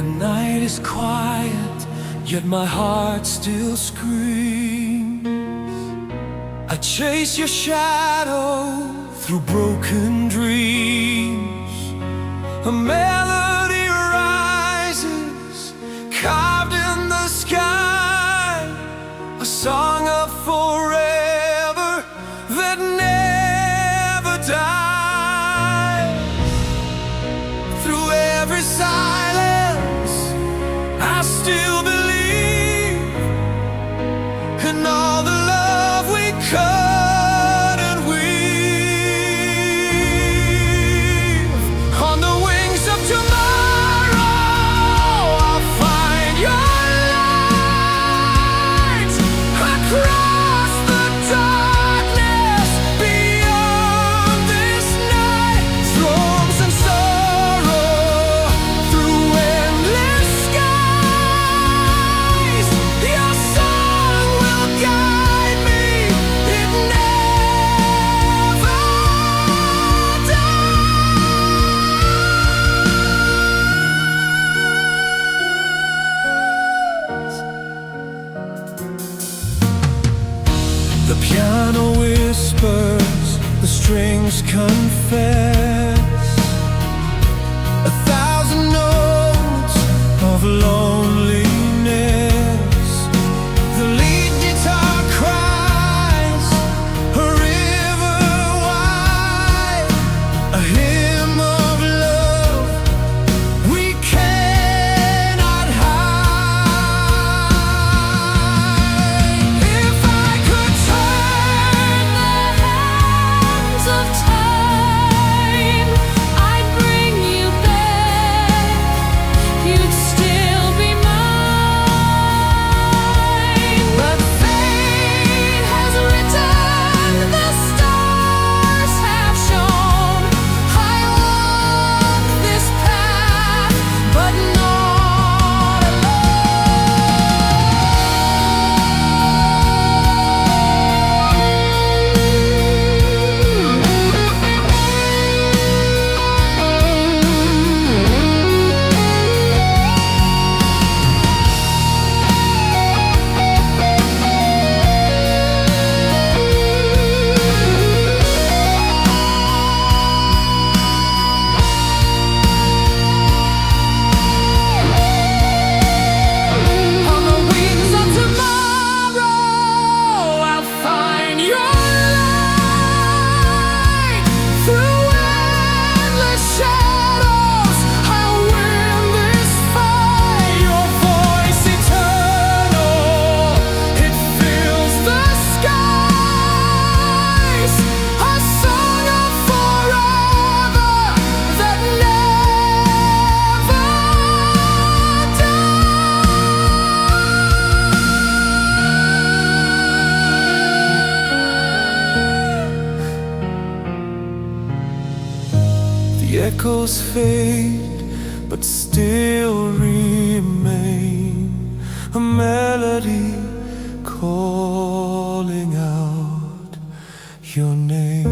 The night is quiet, yet my heart still screams. I chase your shadow through broken dreams. A melody rises, carved in the sky, a song of forever that never dies. Through every silence, I still believe in all the love we cut and weave. On the wings of tomorrow, I'll find your light across the darkness beyond this night. Storms and sorrow through endless skies, your song will guide me. It never dies. The piano whispers, the strings confess, a thousand notes of loneliness. The lead guitar cries, a river wide, a hymn of love we cannot hide. If I could turn the hands of time, I'd bring you back, you'd still be mine. But fate has written, the stars have shown, I walk this path, but not on the wings of tomorrow, I'll find your light. Through endless shadows, I'll win this fight. Your voice eternal, it fills the skies, a song of forever that never dies. The echoes fade, but still remain, a melody calling out your name.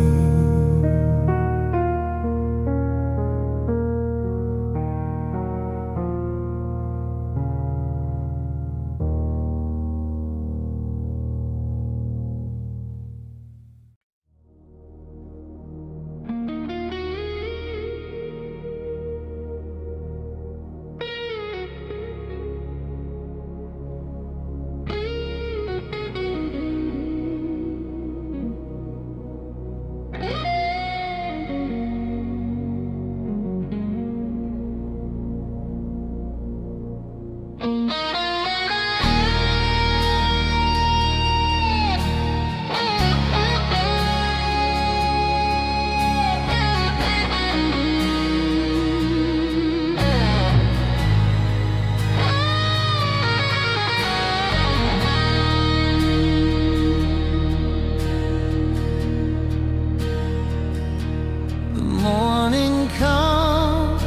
The morning comes,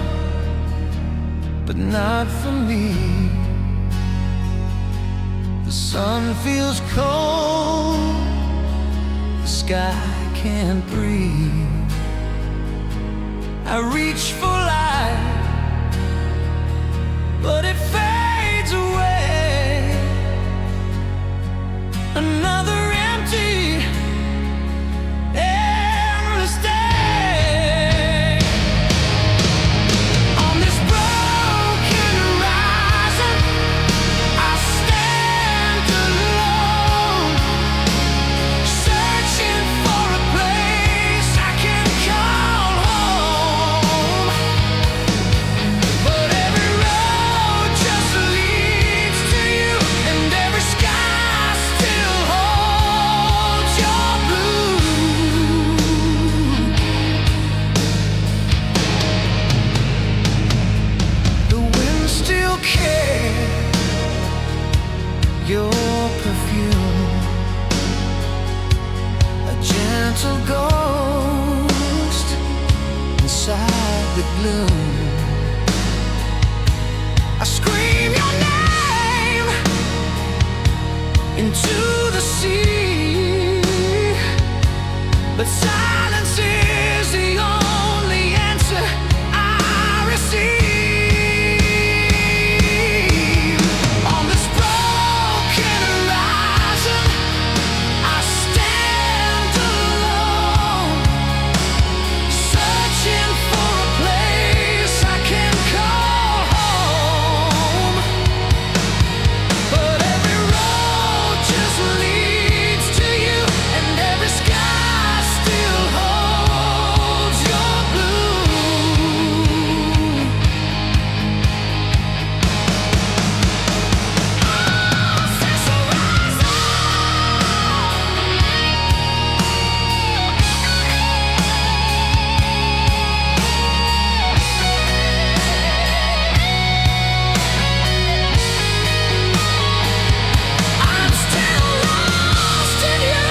but not for me. The sun feels cold, the sky can't breathe. I reach for light, but it fades away. Another empty, endless day. On this broken horizon, I stand alone, searching for a place I can call home. But every road just leads to you, and every sky still holds your blue. The wind still cares your perfume, a gentle ghost inside the gloom. I scream your name into the sea, but silence is the only answer I receive. On this broken horizon, I stand alone, searching for a place I can call home. But every road just leads to you, and every sky still holds your blue. Since the rise I'm still lost in you.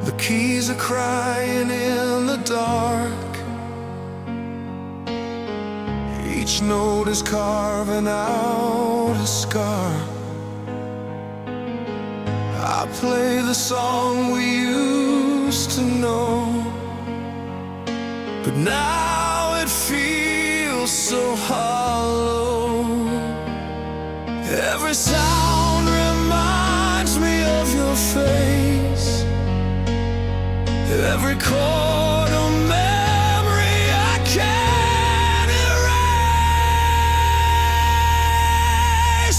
The keys are crying in the dark. Each note is carving out a scar. I play the song we used to know, but now it feels so hollow. Every sound reminds me of your face, every chord a memory I can't erase.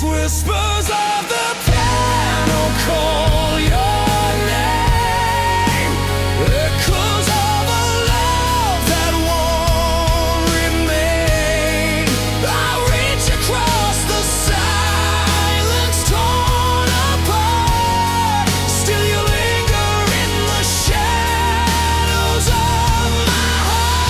Whispers of the piano call your name, echoes of a love that won't remain. I reach across the silence, torn apart. Still you linger in the shadows of my heart.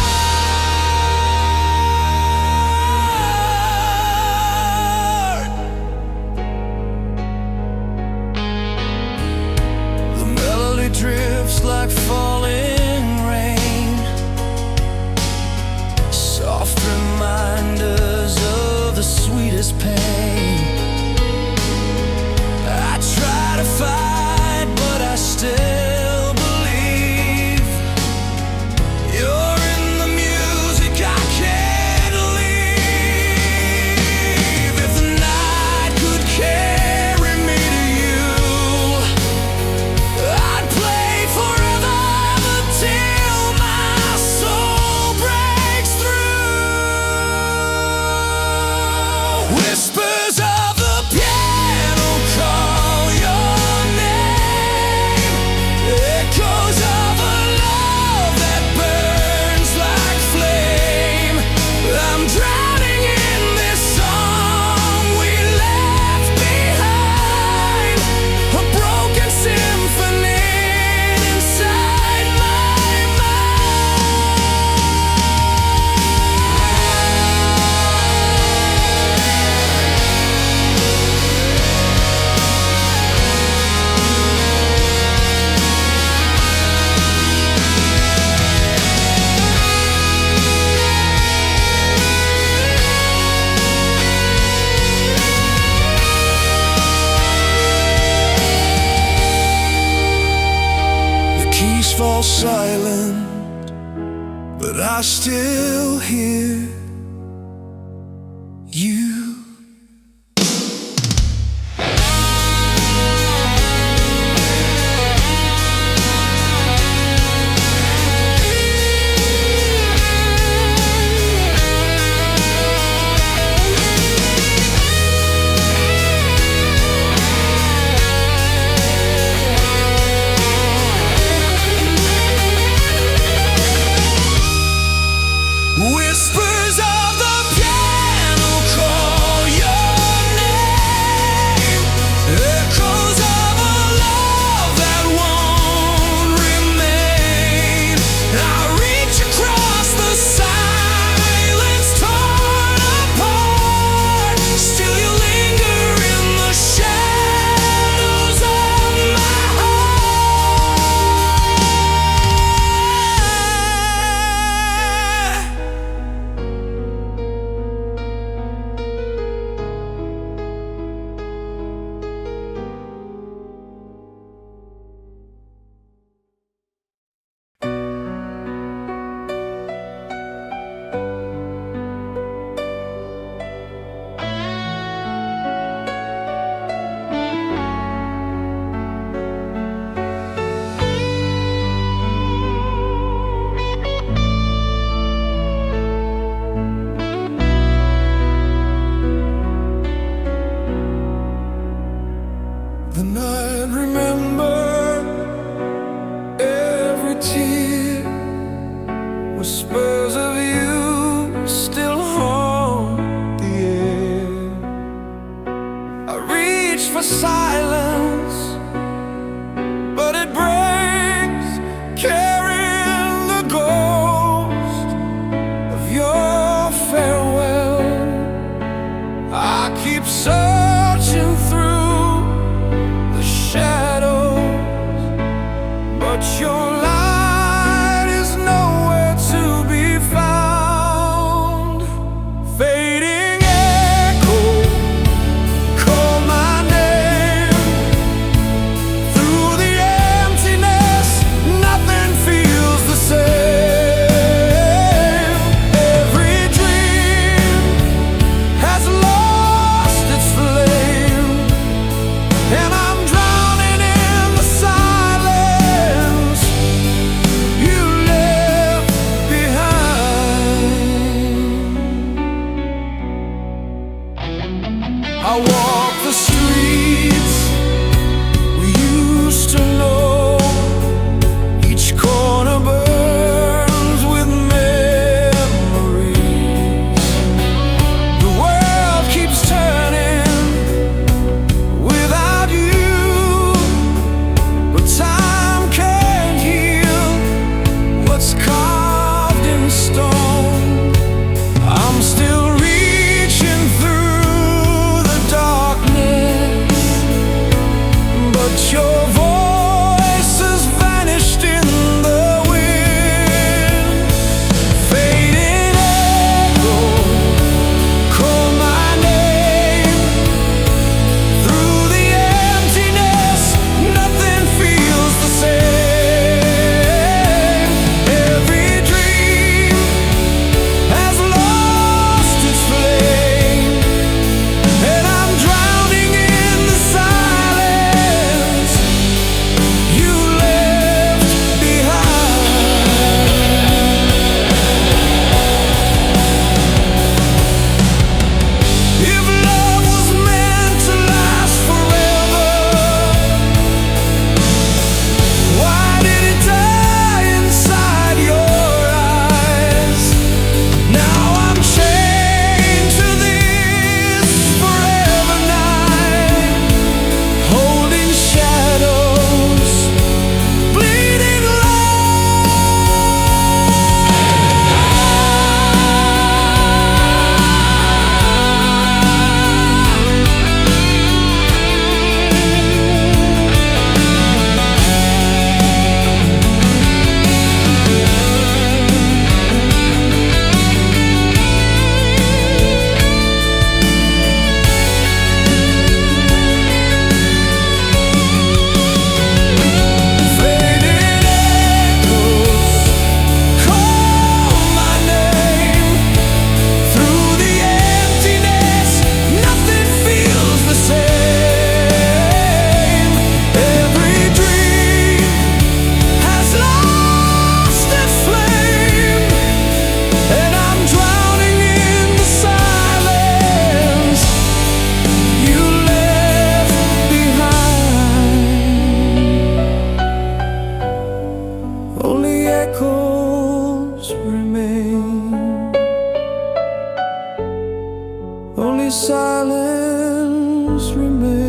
end, but I still hear you. Whispers of the piano chord echoes remain, only silence remains.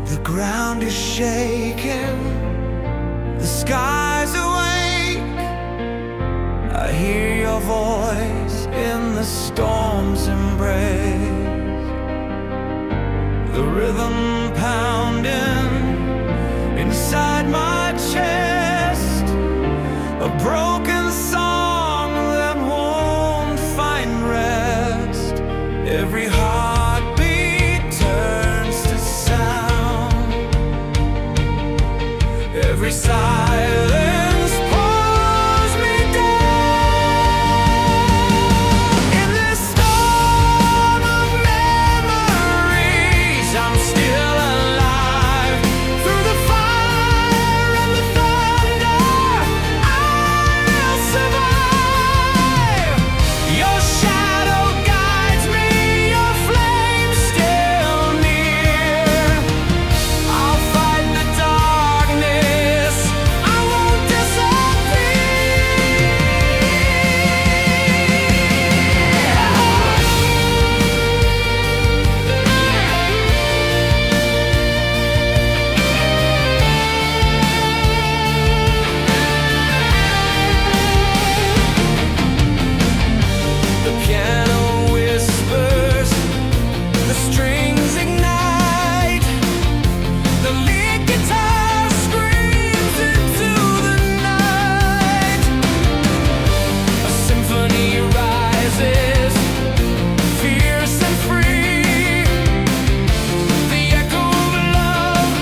The ground is shaking, the sky's awake. I hear your voice in the storm's embrace, the rhythm pounding inside my chest, a broken song that won't find rest. Every heartbeat turns to sound, every silence pulls me down. In this storm of memories, I'm still alive. Through the fire and the thunder, I will survive. Your shadow guides me, your flame still near. I'll fight the darkness, I won't The piano whispers, the strings ignite, the lead guitar screams into the night. A symphony rises, fierce and free. The echo of love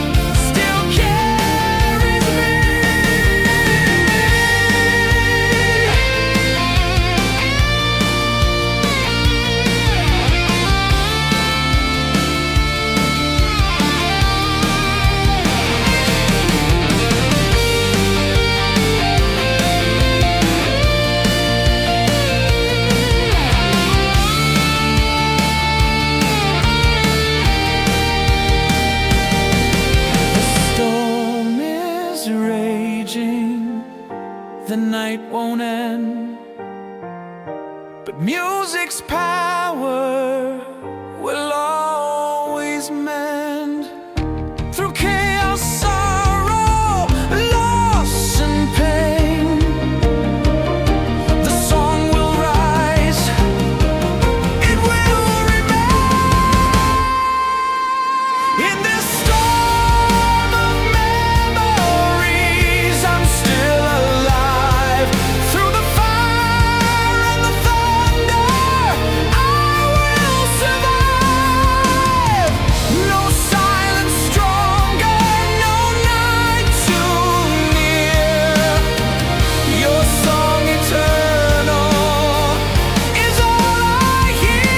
still carries me. The storm is raging, the night won't end, but music's power will always mend. Through chaos, sorrow, loss and pain, the song will rise, it will remain. In this storm of memories, I'm still alive. Through the fire and the thunder, I will survive. No silence stronger, no night too near. Your song eternal is all I hear.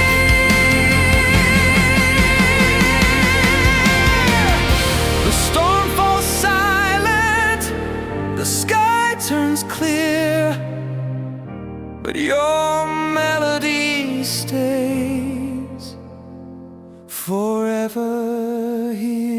The storm falls silent, the sky turns clear, but your melody stays forever here.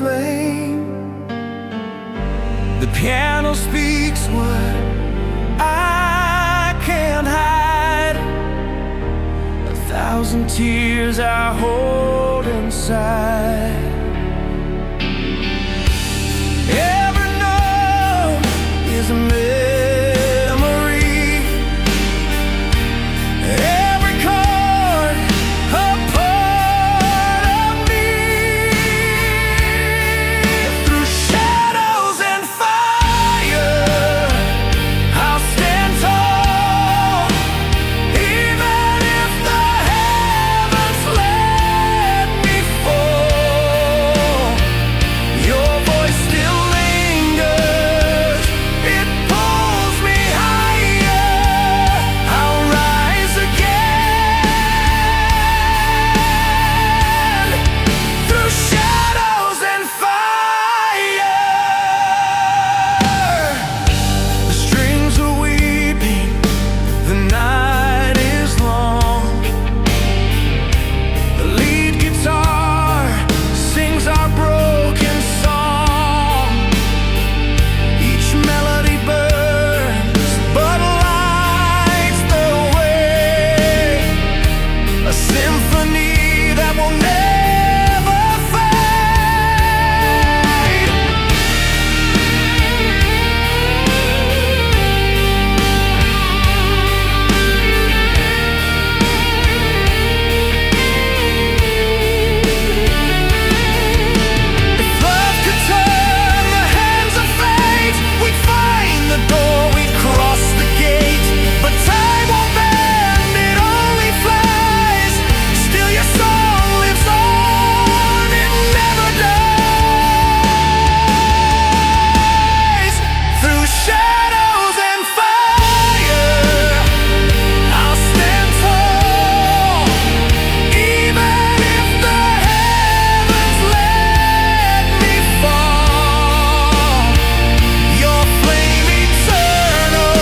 flame. The piano speaks what I can't hide. 1,000 tears I hold inside. Every note is a memory, every chord a part of me. Through shadows and fire, I'll stand tall, even if the heavens let me fall. Your voice still lingers, it pulls me higher. I'll rise again through shadows and fire. The strings are weeping, the night is long. The lead guitar sings our broken song. Each melody burns but lights the way. A symphony that will never fade. If love could turn the hands of fate, we'd find the door, we'd cross the gate. But time won't bend, it only flies. Still your song lives on, it never dies. Through shadows and fire, I'll stand tall, even if the heavens let me fall. Your flame eternal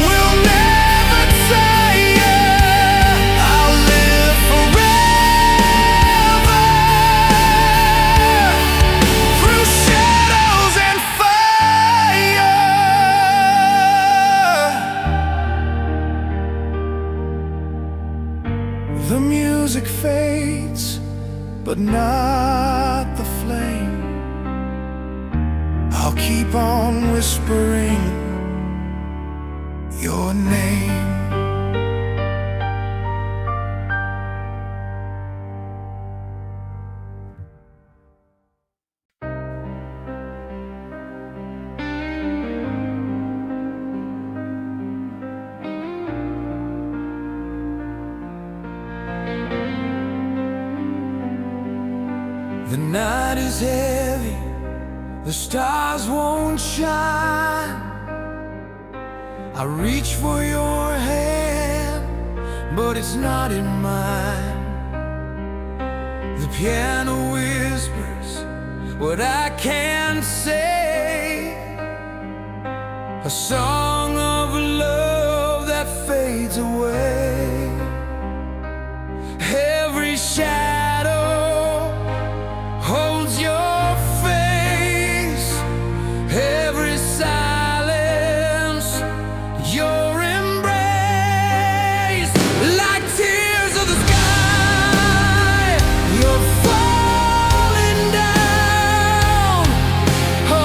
will never tire. I'll live forever through shadows and fire. The music fades, but not the flame. I'll keep on whispering your name. The night is heavy, the stars won't shine. I reach for your hand, but it's not in mine. The piano whispers what I can't say, a song of love that fades away. Every shadow holds your face, every silence your embrace. Like tears of the sky, you're falling down, a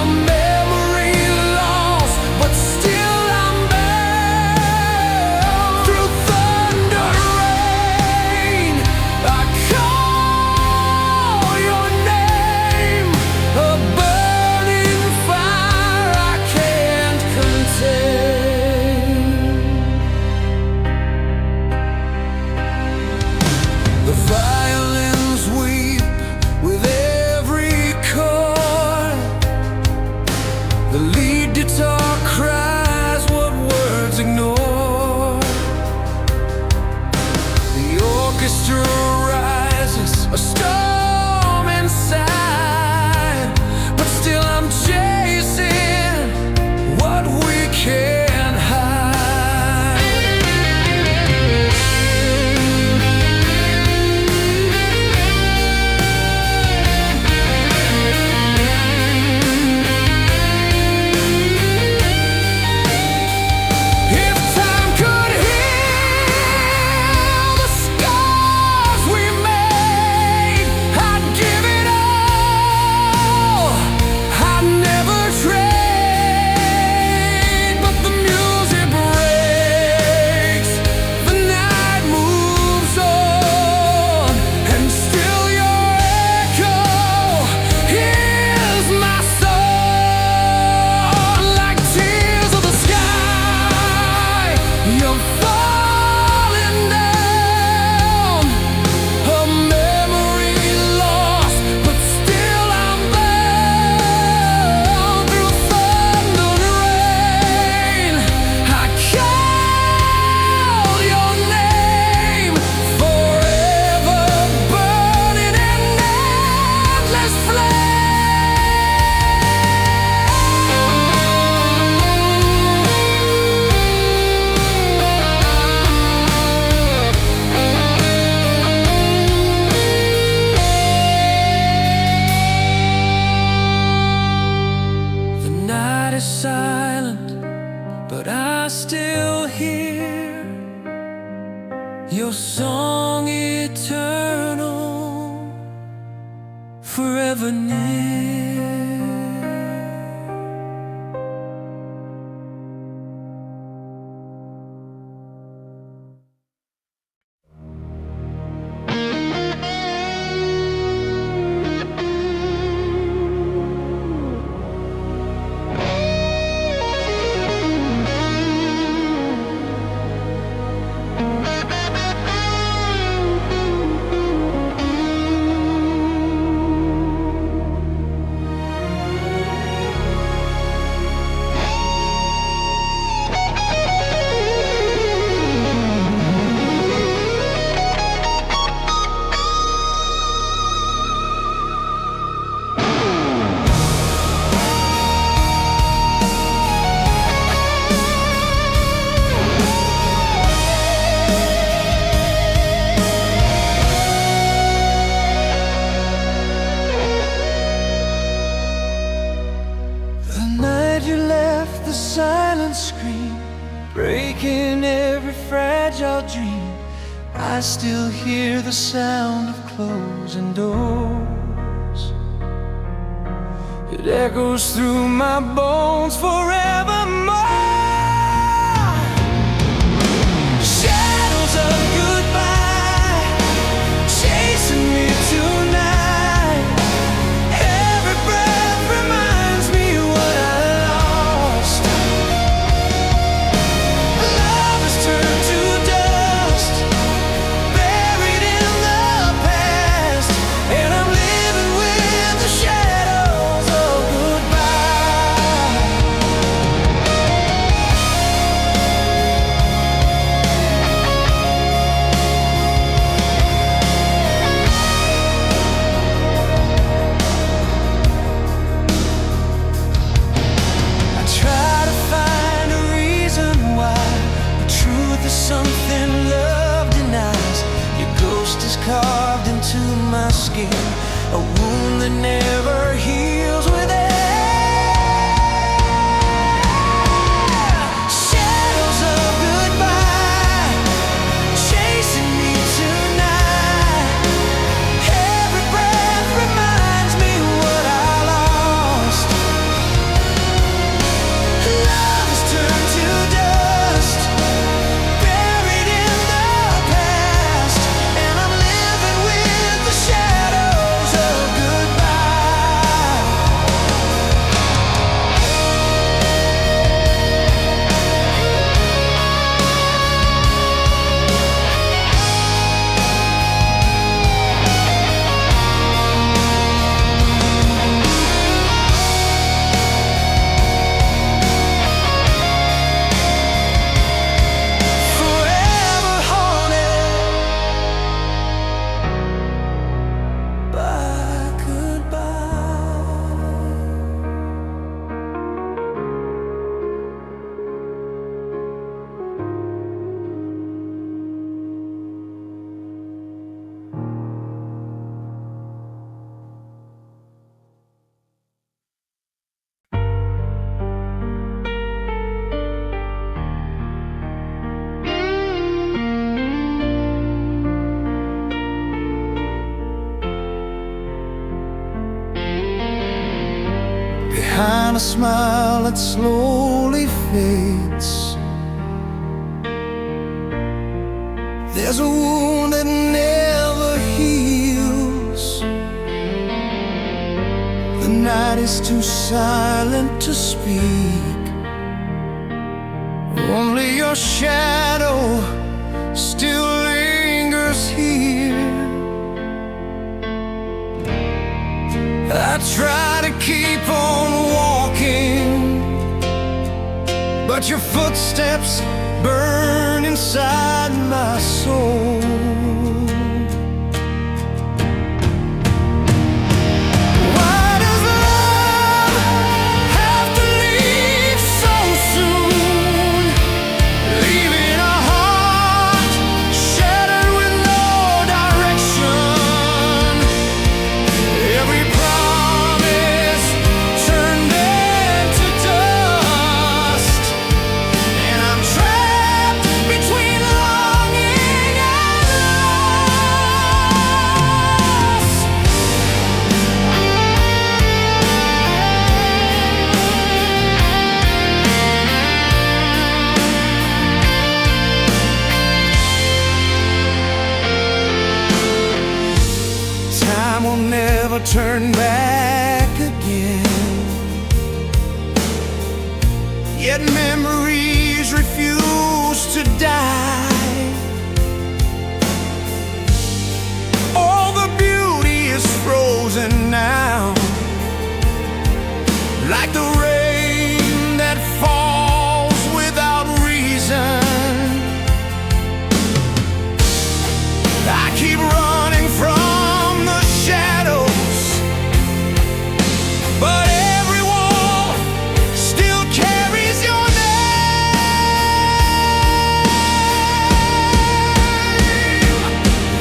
silent, but I still hear your song eternal, forever near. Breaking every fragile dream, I still hear the sound of closing doors. It echoes through my bones forevermore. Shadows of goodbye chasing me tonight. Every breath reminds me what I lost. Love has turned to dust, buried in the past, and I'm living with the shadows of goodbye. I try to find a reason why, but truth is something love denies. Your ghost is carved into my skin, a wound that never heals with air. Shadows of goodbye chasing me tonight. Every breath reminds me what I lost. Love has turned to dust, buried in the past, and I'm living with the shadows of goodbye. Forever haunted by goodbye. Behind a smile that slowly fades, there's a wound that never heals. The night is too silent to speak. Only your shadow still lingers here. I try to keep on walking, but your footsteps burn inside my soul. Why does love have to leave so soon, leaving a heart shattered with no direction? Every promise turned into dust. turn back again. Yet memories refuse to die. All the beauty is frozen now, like the rain that falls without reason. I keep running from the shadows, but every wall still carries your name.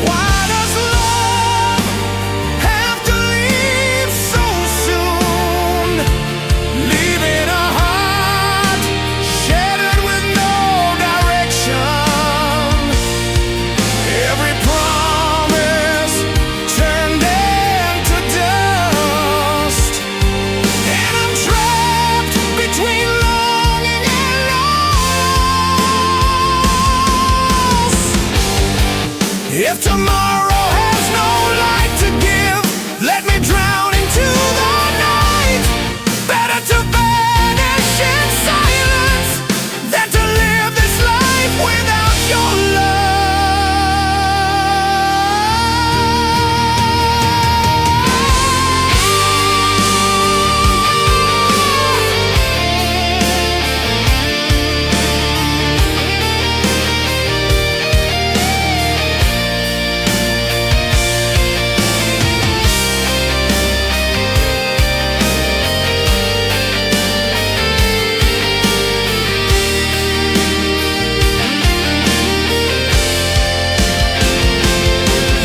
Why does love have to leave so soon, leaving a heart shattered with no direction? Every promise turned into dust, and I'm trapped between longing and loss. If tomorrow has no light to give, let me drown into the night. Better to vanish in silence than to live this life without your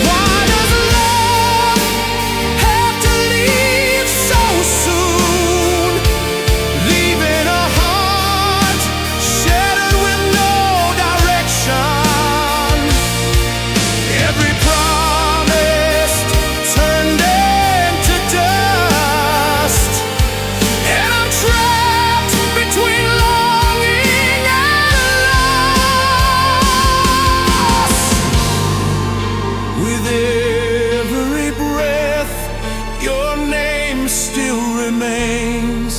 Why does love have to leave so soon, leaving a heart shattered with no direction? Every promise turned into dust, and I'm trapped between longing and loss. With every breath, your name still remains,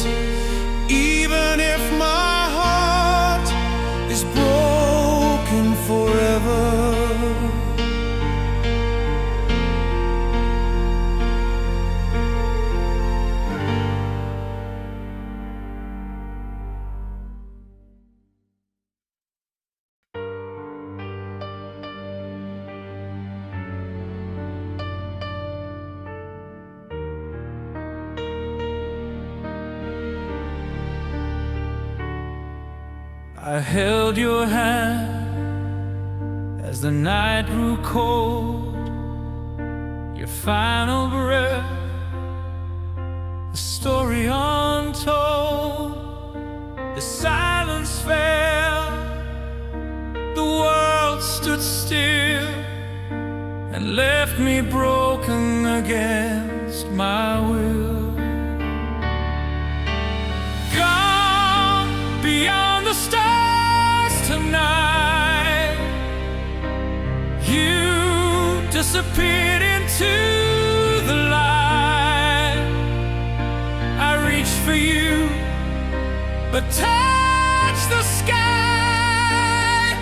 even if my heart is broken forever. I held your hand as the night grew cold, your final breath, the story untold. The silence fell, the world stood still, and left me broken against my will. Gone beyond the stars tonight, you disappeared into the light. I reached for you, but touched the sky,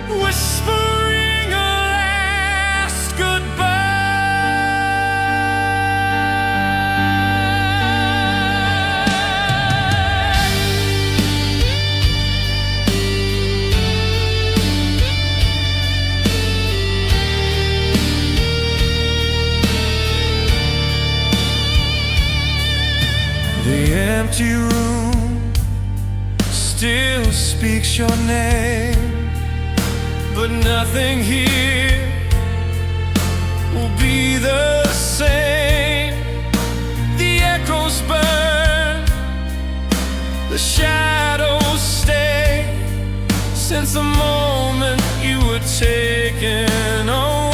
whispering a last goodbye. The empty room still speaks your name, but nothing here will be the same. The echoes burn, the shadows stay, since the moment you were taken away.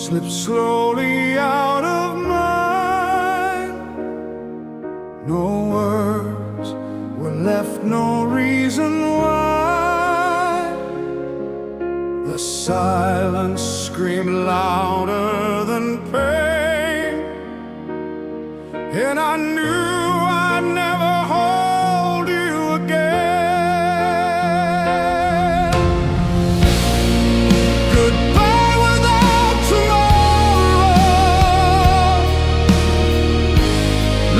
slipped slowly out of mine. No words were left, no reason why. The silence screamed louder than pain, and I knew I'd never hold you again. Goodbye without tomorrow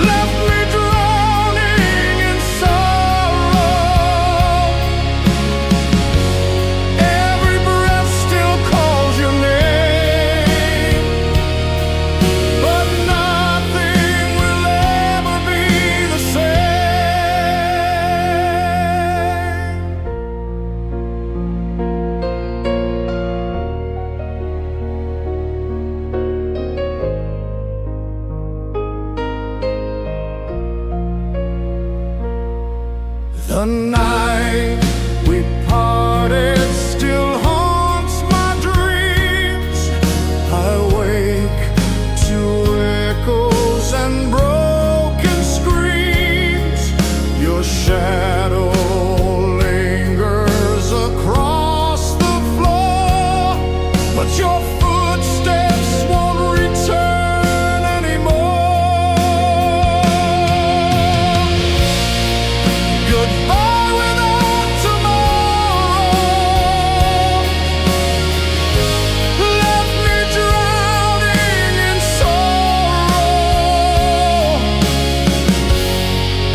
left me drowning in sorrow. Every breath still calls your name, but nothing will ever be the same. The night we parted still haunts my dreams. I wake to echoes and broken screams. Your shadow lingers across the floor, but your footsteps won't return anymore. Goodbye without tomorrow left me drowning in sorrow.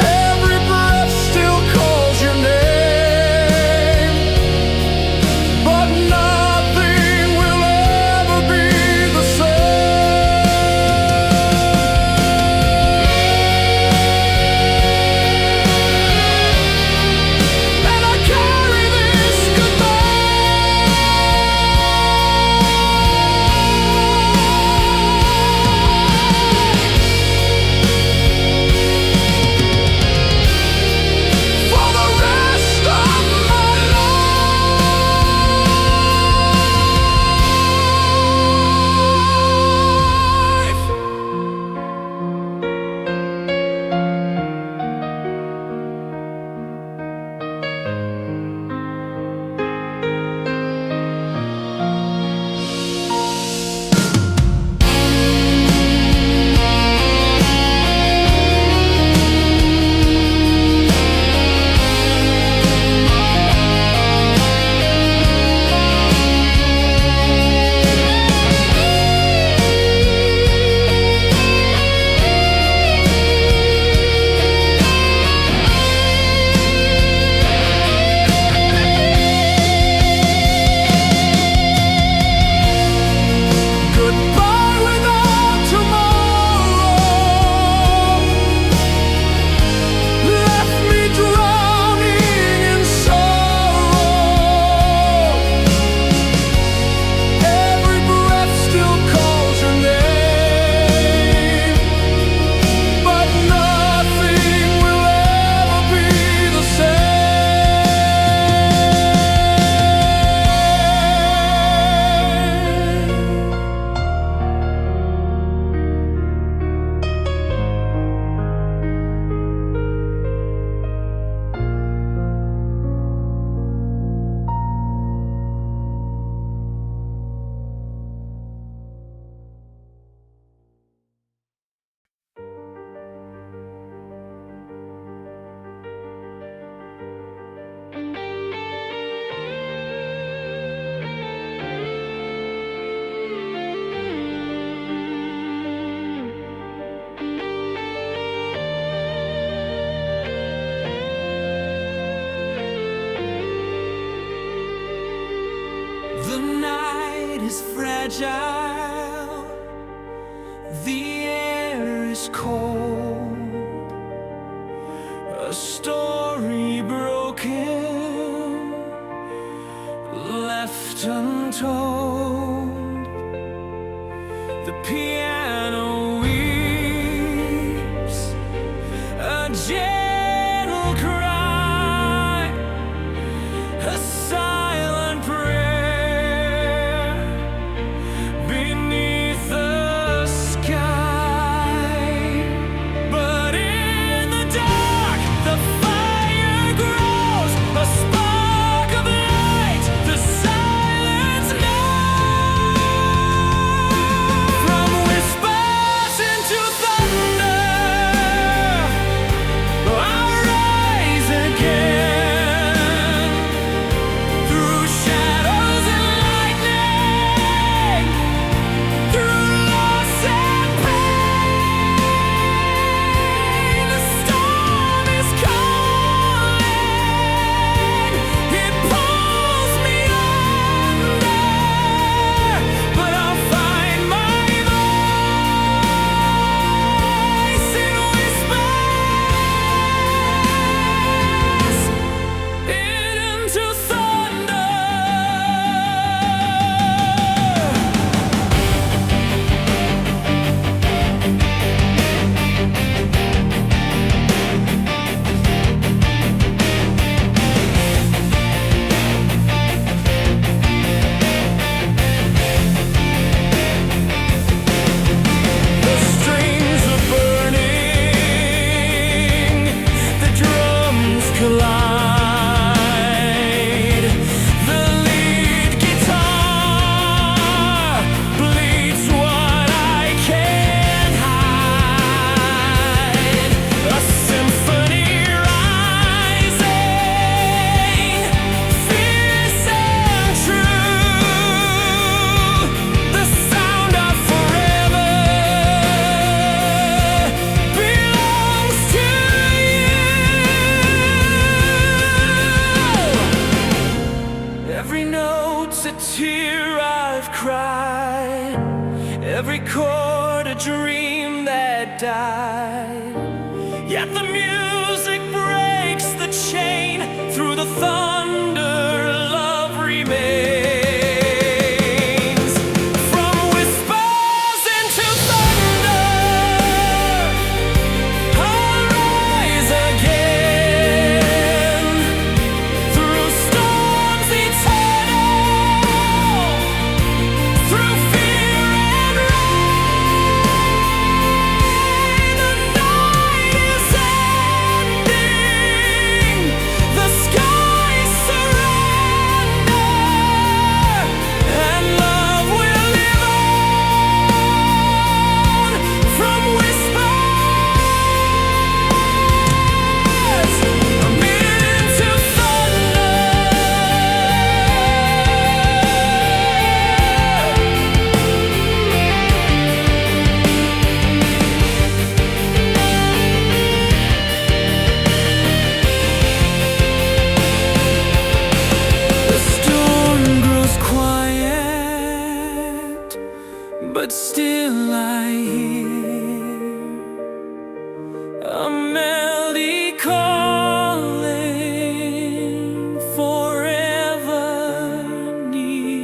Every breath still calls your name, but nothing will ever be the same. And I carry this goodbye for the rest of my life. Goodbye without tomorrow left me drowning in sorrow. Every breath still calls your name, but nothing will ever be the same. The night is fragile, the air is cold, a story broken, left untold. The piano weeps a gentle cry, a silent prayer beneath every chord a dream that died. Yet the music breaks the chain, through the thunder love remains. From whispers into thunder, I'll rise again. Through storms eternal, through fear and rain, the night is ending, the skies surrender, and love will live on. From whispers into thunder. The storm grows quiet, but still I hear a melody calling, forever near.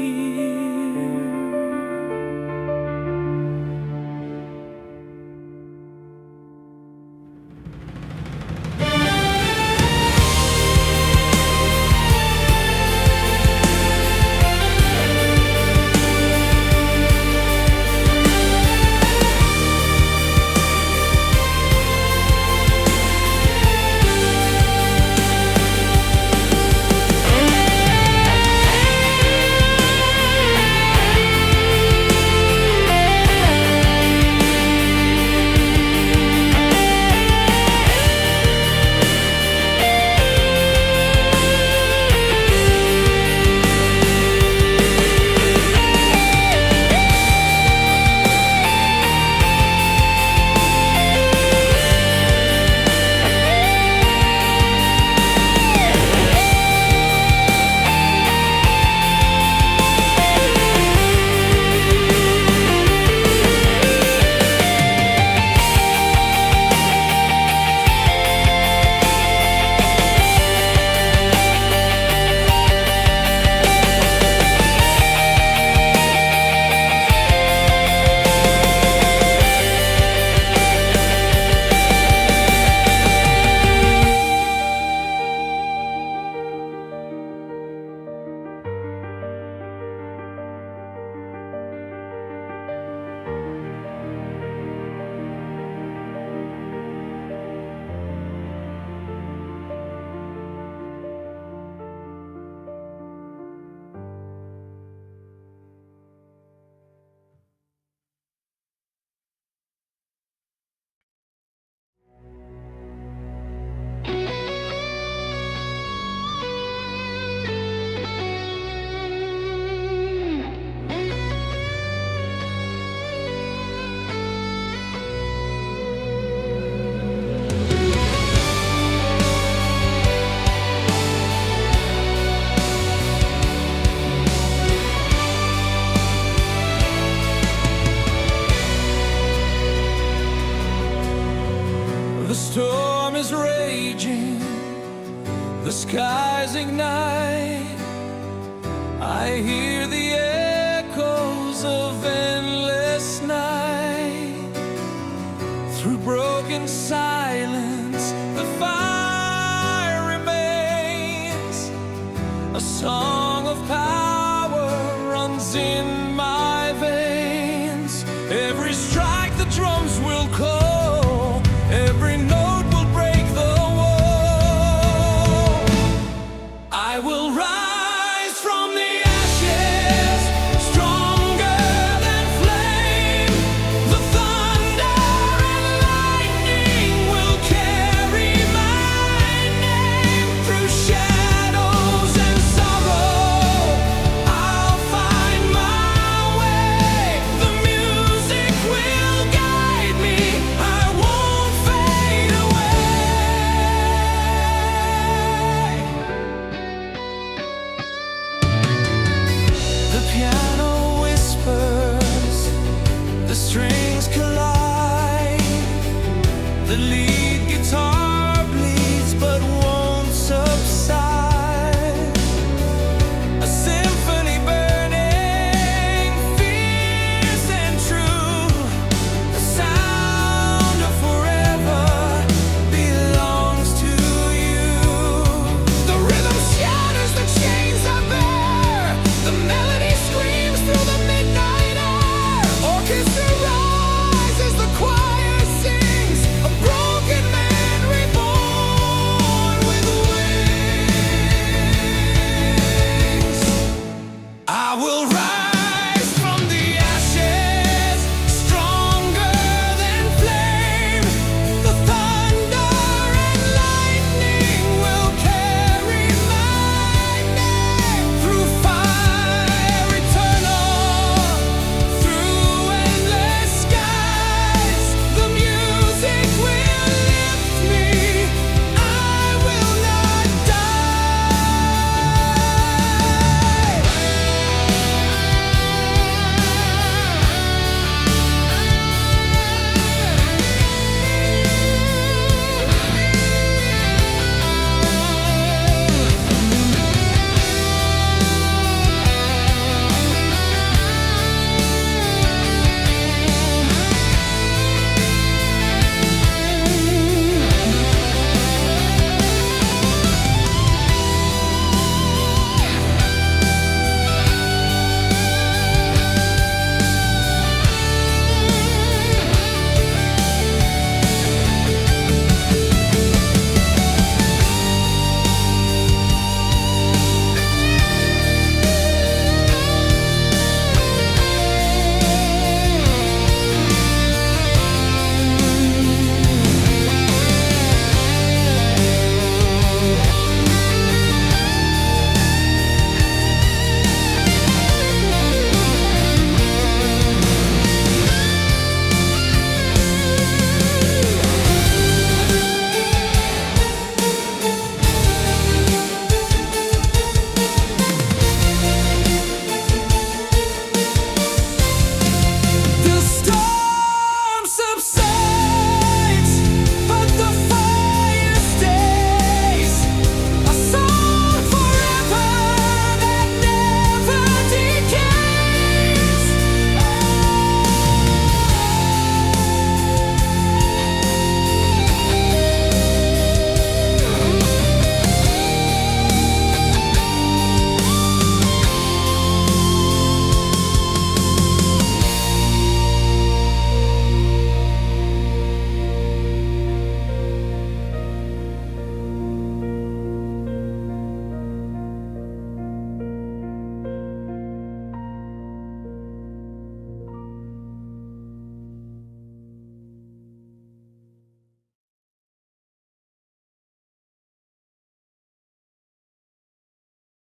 The storm is raging, the skies ignite. I hear the echoes of endless night. Through broken silence, the fire remains. A song of power runs in my veins. Every strike the drums will call, every note will break the wall. I will rise from the ashes, stronger than flame. The thunder and lightning will carry my name. Through shadows and sorrow, I'll find my way. The music will guide me. train.